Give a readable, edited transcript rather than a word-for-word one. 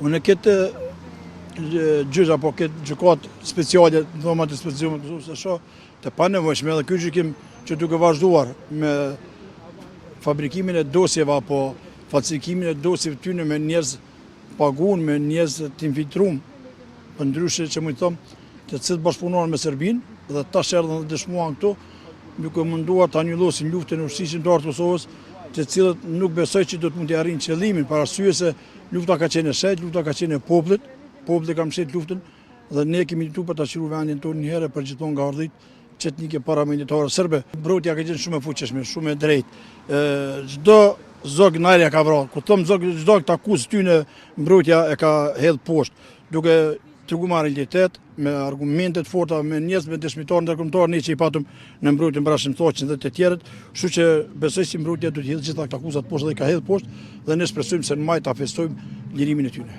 Unë këtë gjyq apo këtë gjykat speciale, dhoma të speciale, se të panevojshme edhe ky gjykim që duke vazhduar me fabrikimin e dosjeve apo falsifikimin e dosjeve tyne me njerëz pagun, me njerëz të infiltruar, për ndryshe që më thom, të cilët bashkëpunohen me Serbinë dhe tash erdhën dhe dëshmuan këtu, duke munduar ta anjullosin luftën e ushtrisë-shqiptare të Kosovës, të cilët nuk besoj që do të mund të arrijnë qëllimin, për arsye se lufta ka qenë e shejt, lufta ka qenë e popullit, populli ka mbështetur luftën dhe ne kemi lutuar për ta qiruar vendin tonë një herë për gjithmonë nga ardhit çetnike paramilitare serbe. Mbrojtja ka qenë shumë e fuqishme, shumë e drejtë. Çdo zog nalja ka vrarë. Kur thom zog, çdo të akuzë tyne mbrojtja e ka hedh poshtë, duke treguar realitet me argumente të forta, me njerëz me dëshmitar ndërkombëtar, ne që i patëm në mbrojtjen Brashim Thoçin dhe të tjerët, kështu që besoj si mbrojtja do të hedhë gjitha këto akuzat poshtë dhe ka hedh poshtë dhe ne shpresojmë se në maj ta festojmë lirimin e tyre.